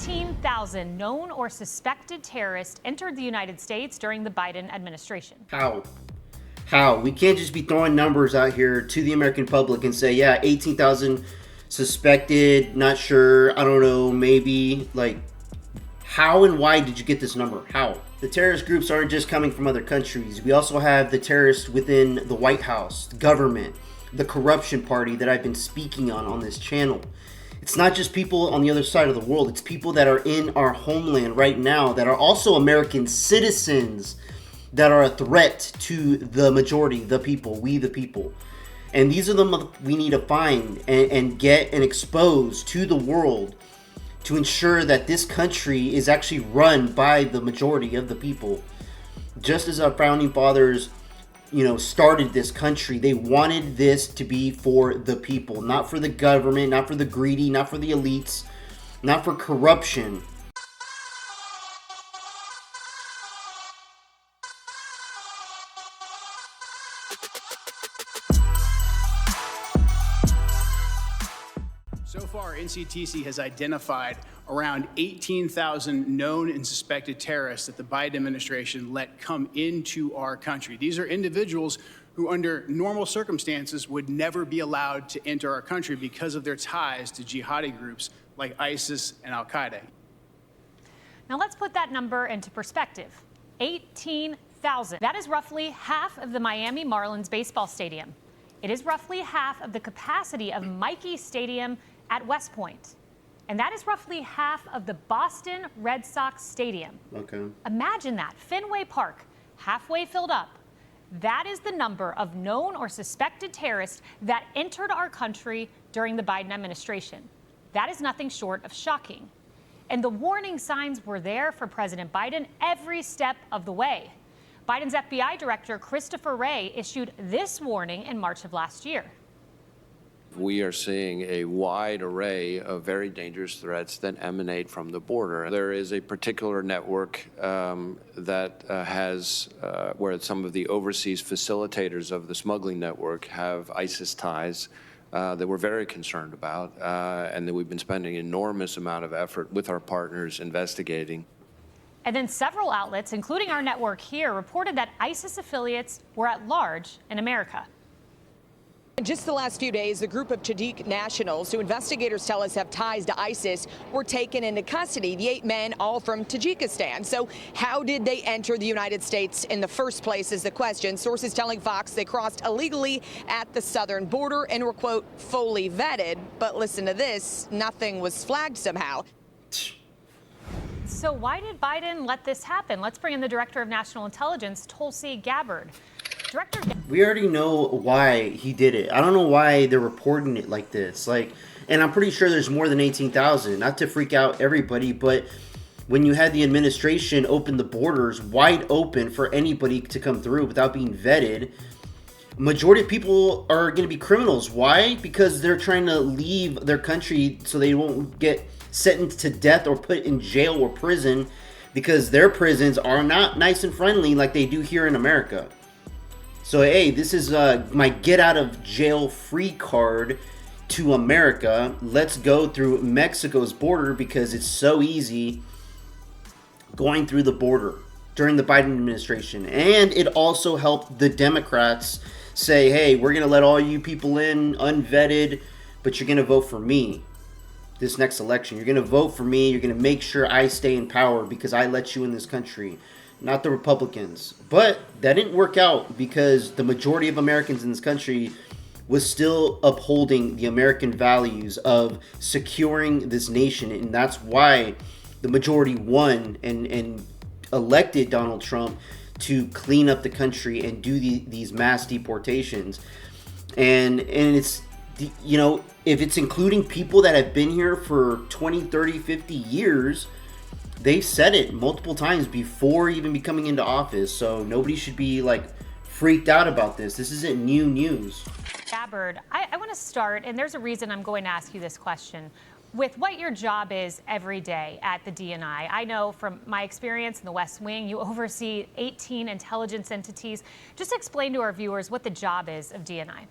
18,000 known or suspected terrorists entered the United States during the Biden administration. How? We can't just be throwing numbers out here to the American public and say, yeah, 18,000 suspected, not sure, I don't know, maybe. Like, how and why did you get this number? How? The terrorist groups aren't just coming from other countries. We also have the terrorists within the White House, the government, the corruption party that I've been speaking on this channel. It's not just people on the other side of the world. It's people that are in our homeland right now that are also American citizens that are a threat to the majority, the people, we the people. And these are the we need to find and get and expose to the world to ensure that this country is actually run by the majority of the people. Just as our founding fathers, started this country, they wanted this to be for the people, not for the government, not for the greedy, not for the elites, not for corruption. So far, NCTC has identified around 18,000 known and suspected terrorists that the Biden administration let come into our country. These are individuals who, under normal circumstances, would never be allowed to enter our country because of their ties to jihadi groups like ISIS and al-Qaeda. Now let's put that number into perspective. 18,000. That is roughly half of the Miami Marlins baseball stadium. It is roughly half of the capacity of Michie Stadium at West Point. And that is roughly half of the Boston Red Sox Stadium. Okay. Imagine that. Fenway Park, halfway filled up. That is the number of known or suspected terrorists that entered our country during the Biden administration. That is nothing short of shocking. And the warning signs were there for President Biden every step of the way. Biden's FBI director, Christopher Wray, issued this warning in March of last year. We are seeing a wide array of very dangerous threats that emanate from the border. There is a particular network where some of the overseas facilitators of the smuggling network have ISIS ties that we're very concerned about and that we've been spending an enormous amount of effort with our partners investigating. And then several outlets, including our network here, reported that ISIS affiliates were at large in America. In just the last few days, a group of Tajik nationals who investigators tell us have ties to ISIS were taken into custody. The 8 men, all from Tajikistan. So how did they enter the United States in the first place is the question. Sources telling Fox they crossed illegally at the southern border and were, quote, fully vetted. But listen to this, nothing was flagged somehow. So why did Biden let this happen? Let's bring in the Director of National Intelligence, Tulsi Gabbard. We already know why he did it. I don't know why they're reporting it like this. And I'm pretty sure there's more than 18,000. Not to freak out everybody, but when you had the administration open the borders wide open for anybody to come through without being vetted, majority of people are going to be criminals. Why? Because they're trying to leave their country so they won't get sentenced to death or put in jail or prison, because their prisons are not nice and friendly like they do here in America. So, hey, this is my get out of jail free card to America. Let's go through Mexico's border because it's so easy going through the border during the Biden administration. And it also helped the Democrats say, hey, we're going to let all you people in unvetted, but you're going to vote for me this next election. You're going to vote for me. You're going to make sure I stay in power because I let you in this country. Not the Republicans. But that didn't work out because the majority of Americans in this country was still upholding the American values of securing this nation. And that's why the majority won and elected Donald Trump to clean up the country and do these mass deportations. And it's, if it's including people that have been here for 20, 30, 50 years, they've said it multiple times before even becoming into office, so nobody should be freaked out about this. This isn't new news. Gabbard, I want to start, and there's a reason I'm going to ask you this question. With what your job is every day at the DNI, I know from my experience in the West Wing, you oversee 18 intelligence entities. Just explain to our viewers what the job is of DNI.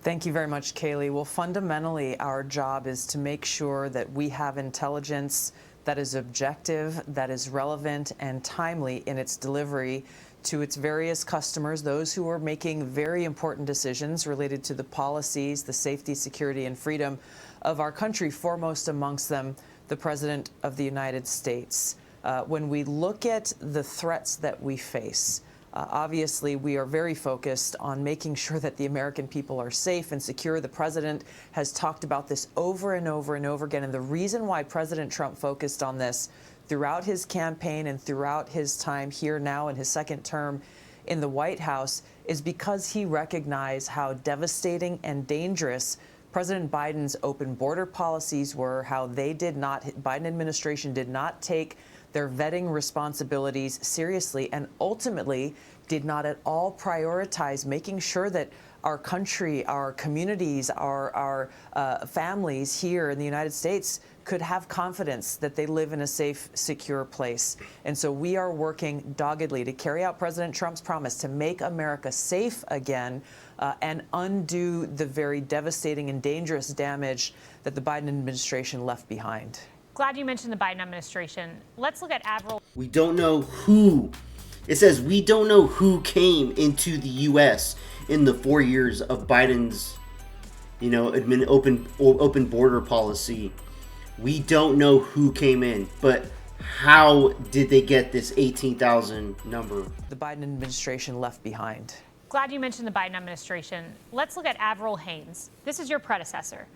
Thank you very much, Kaylee. Well, fundamentally, our job is to make sure that we have intelligence that is objective, that is relevant and timely in its delivery to its various customers, those who are making very important decisions related to the policies, the safety, security, and freedom of our country, foremost amongst them, the President of the United States. When we look at the threats that we face, obviously, we are very focused on making sure that the American people are safe and secure. The president has talked about this over and over and over again. And the reason why President Trump focused on this throughout his campaign and throughout his time here now in his second term in the White House is because he recognized how devastating and dangerous President Biden's open border policies were, how Biden administration did not take their vetting responsibilities seriously, and ultimately did not at all prioritize making sure that our country, our communities, our families here in the United States could have confidence that they live in a safe, secure place. And so we are working doggedly to carry out President Trump's promise to make America safe again and undo the very devastating and dangerous damage that the Biden administration left behind. Glad you mentioned the Biden administration. Let's look at Avril. We don't know who. It says we don't know who came into the U.S. in the 4 years of Biden's, open border policy. We don't know who came in, but how did they get this 18,000 number? The Biden administration left behind. Glad you mentioned the Biden administration. Let's look at Avril Haines. This is your predecessor.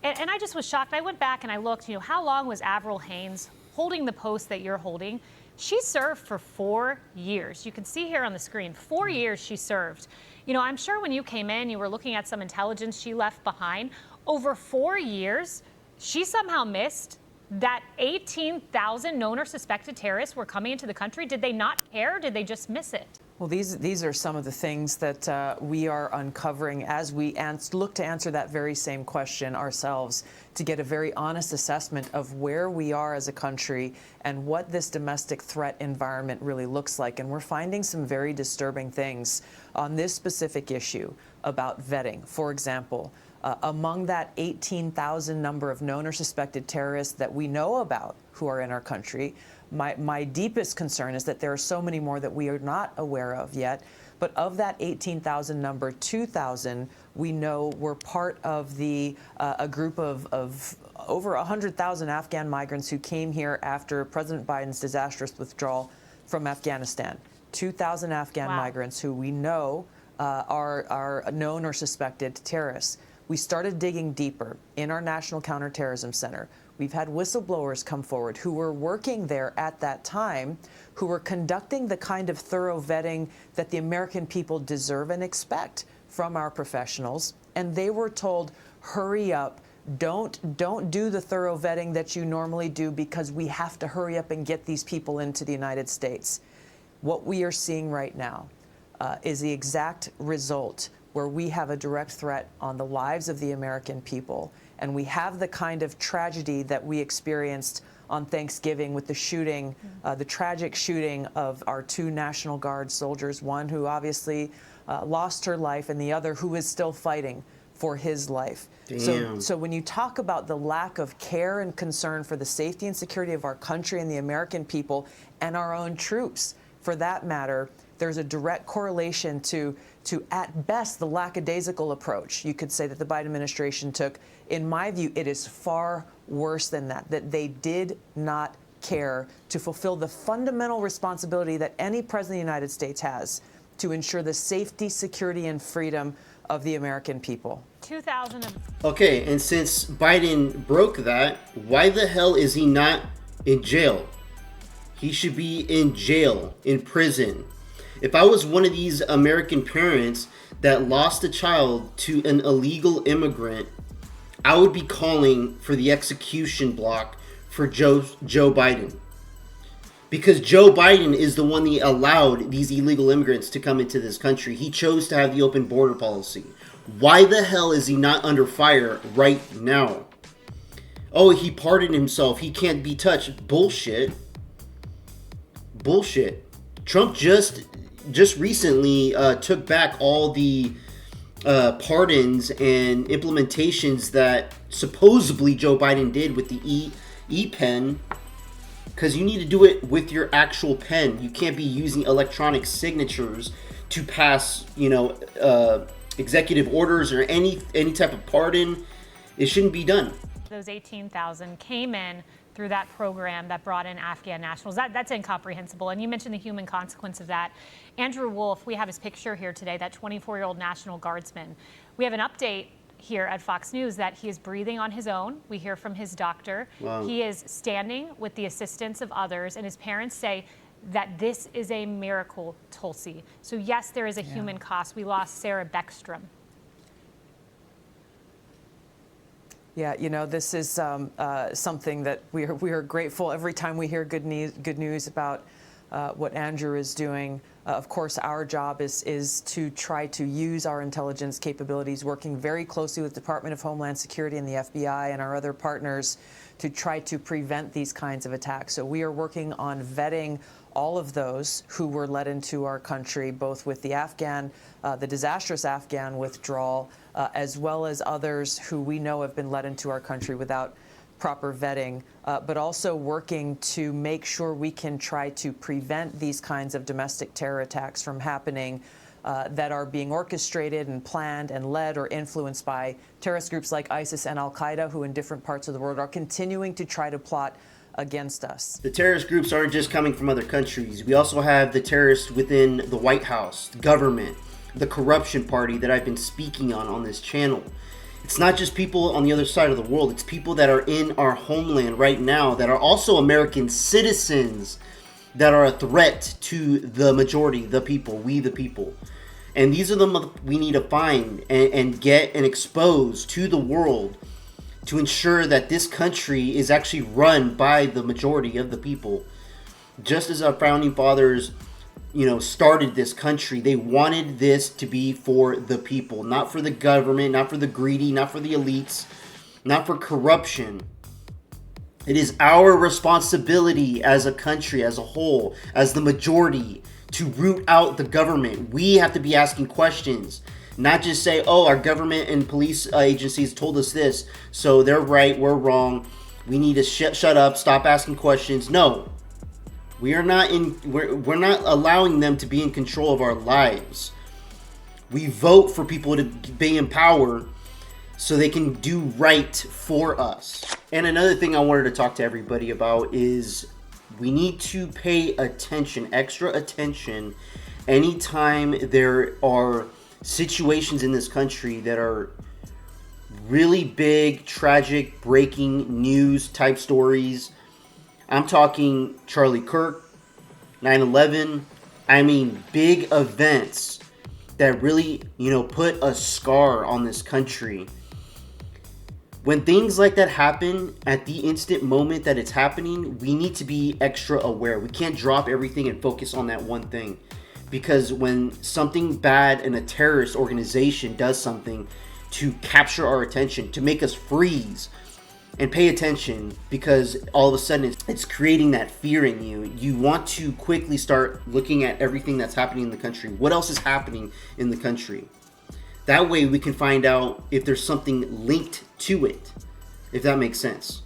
And I just was shocked. I went back and I looked, how long was Avril Haines holding the post that you're holding? She served for 4 years. You can see here on the screen, 4 years she served. I'm sure when you came in, you were looking at some intelligence she left behind. Over 4 years, she somehow missed that 18,000 known or suspected terrorists were coming into the country. Did they not care? Did they just miss it? Well, these are some of the things that we are uncovering as we look to answer that very same question ourselves, to get a very honest assessment of where we are as a country and what this domestic threat environment really looks like. And we're finding some very disturbing things on this specific issue about vetting. For example, among that 18,000 number of known or suspected terrorists that we know about who are in our country, my deepest concern is that there are so many more that we are not aware of yet. But of that 18,000 number, 2,000 we know were part of a group of over 100,000 Afghan migrants who came here after President Biden's disastrous withdrawal from Afghanistan. 2,000 Afghan migrants who we know are known or suspected terrorists. We started digging deeper in our National Counterterrorism Center. We've had whistleblowers come forward who were working there at that time, who were conducting the kind of thorough vetting that the American people deserve and expect from our professionals. And they were told, hurry up, don't do the thorough vetting that you normally do because we have to hurry up and get these people into the United States. What we are seeing right now is the exact result where we have a direct threat on the lives of the American people. And we have the kind of tragedy that we experienced on Thanksgiving with the shooting, the tragic shooting of our 2 National Guard soldiers, one who obviously lost her life and the other who is still fighting for his life. So when you talk about the lack of care and concern for the safety and security of our country and the American people and our own troops, for that matter, there's a direct correlation to at best, the lackadaisical approach you could say that the Biden administration took. In my view, it is far worse than that they did not care to fulfill the fundamental responsibility that any president of the United States has to ensure the safety, security, and freedom of the American people. 2,000. Okay, and since Biden broke that, why the hell is he not in jail? He should be in jail, in prison. If I was one of these American parents that lost a child to an illegal immigrant, I would be calling for the execution block for Joe Biden. Because Joe Biden is the one that allowed these illegal immigrants to come into this country. He chose to have the open border policy. Why the hell is he not under fire right now? Oh, he pardoned himself. He can't be touched. Bullshit. Trump just recently took back all the pardons and implementations that supposedly Joe Biden did with the e-pen, because you need to do it with your actual pen. You can't be using electronic signatures to pass, executive orders or any type of pardon. It shouldn't be done. Those 18,000 came in through that program that brought in Afghan nationals. That's incomprehensible. And you mentioned the human consequence of that. Andrew Wolf, we have his picture here today, that 24-year-old National Guardsman. We have an update here at Fox News that he is breathing on his own. We hear from his doctor. Wow. He is standing with the assistance of others, and his parents say that this is a miracle, Tulsi. So yes, there is a human cost. We lost Sarah Beckstrom. Yeah, this is something that we are grateful every time we hear good news about what Andrew is doing. Of course, our job is to try to use our intelligence capabilities, working very closely with the Department of Homeland Security and the FBI and our other partners to try to prevent these kinds of attacks. So we are working on vetting all of those who were led into our country, both with the disastrous Afghan withdrawal, as well as others who we know have been led into our country without proper vetting, but also working to make sure we can try to prevent these kinds of domestic terror attacks from happening that are being orchestrated and planned and led or influenced by terrorist groups like ISIS and Al-Qaeda, who in different parts of the world are continuing to try to plot against us. The terrorist groups aren't just coming from other countries. We also have the terrorists within the White House, the government, the corruption party that I've been speaking on this channel. It's not just people on the other side of the world. It's people that are in our homeland right now that are also American citizens that are a threat to the majority, the people, we the people. And these are the we need to find and get and expose to the world to ensure that this country is actually run by the majority of the people. Just as our founding fathers, started this country, they wanted this to be for the people, not for the government, not for the greedy, not for the elites, not for corruption. It is our responsibility as a country, as a whole, as the majority, to root out the government. We have to be asking questions. Not just say, oh, our government and police agencies told us this, so they're right, we're wrong. We need to shut up, stop asking questions. No, we're not allowing them to be in control of our lives. We vote for people to be in power so they can do right for us. And another thing I wanted to talk to everybody about is we need to pay attention, extra attention, anytime there are situations in this country that are really big, tragic, breaking news type stories. I'm talking Charlie Kirk, 9/11. I mean, big events that really, put a scar on this country. When things like that happen, at the instant moment that it's happening, we need to be extra aware. We can't drop everything and focus on that one thing. Because when something bad and a terrorist organization does something to capture our attention, to make us freeze and pay attention, because all of a sudden it's creating that fear in you, you want to quickly start looking at everything that's happening in the country. What else is happening in the country? That way we can find out if there's something linked to it, if that makes sense.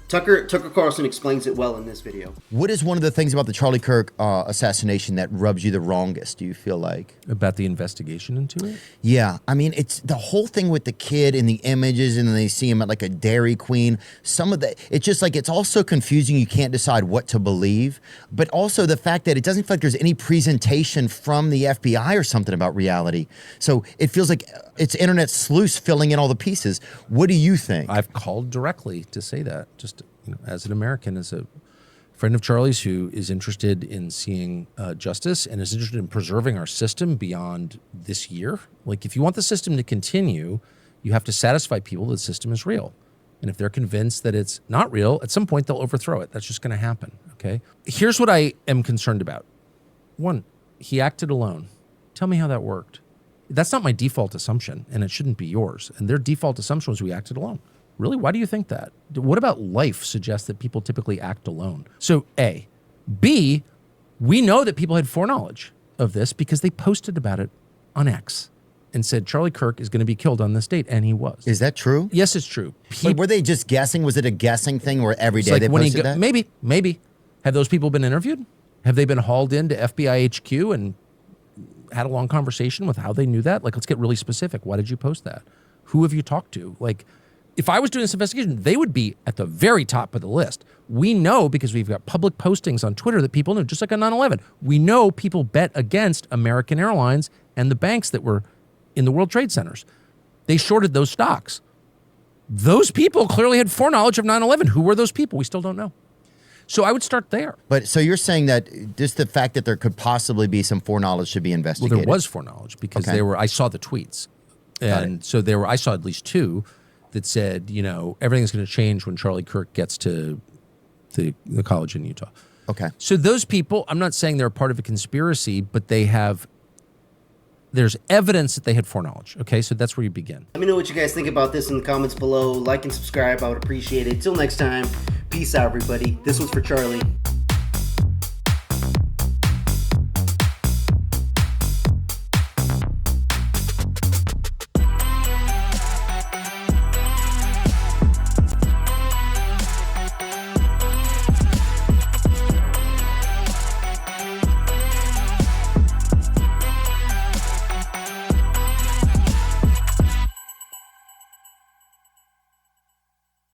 Tucker Carlson explains it well in this video. What is one of the things about the Charlie Kirk assassination that rubs you the wrongest, do you feel like? About the investigation into it? Yeah. I mean, it's the whole thing with the kid and the images, and then they see him at like a Dairy Queen. It's just like, it's all so confusing. You can't decide what to believe. But also the fact that it doesn't feel like there's any presentation from the FBI or something about reality. So it feels like it's internet sleuths filling in all the pieces. What do you think? I've called directly to say that, just as an American, as a friend of Charlie's who is interested in seeing justice and is interested in preserving our system beyond this year. Like, if you want the system to continue, you have to satisfy people that the system is real. And if they're convinced that it's not real, at some point they'll overthrow it. That's just going to happen, okay? Here's what I am concerned about. One, he acted alone. Tell me how that worked. That's not my default assumption, and it shouldn't be yours. And their default assumption was we acted alone. Really? Why do you think that? What about life suggests that people typically act alone? So A. B, we know that people had foreknowledge of this because they posted about it on X. and said Charlie Kirk is going to be killed on this date, and he was. Is that true? Yes, it's true. Like, were they just guessing? Was it a guessing thing where every day they posted that? Maybe. Have those people been interviewed? Have they been hauled into FBI HQ and had a long conversation with how they knew that? Like, let's get really specific. Why did you post that? Who have you talked to? Like, if I was doing this investigation, they would be at the very top of the list. We know, because we've got public postings on Twitter that people know, just like on 9/11. We know people bet against American Airlines and the banks that were in the World Trade Centers. They shorted those stocks. Those people clearly had foreknowledge of 9/11. Who were those people? We still don't know. So I would start there. But so you're saying that just the fact that there could possibly be some foreknowledge should be Well, investigated? there was foreknowledge because Okay. I saw the tweets. Got And so I saw at least two that said, everything's going to change when Charlie Kirk gets to the college in Utah. Okay. So those people, I'm not saying they're part of a conspiracy, but there's evidence that they had foreknowledge. Okay, so that's where you begin. Let me know what you guys think about this in the comments below. Like and subscribe. I would appreciate it. Till next time, peace out, everybody. This one's for Charlie.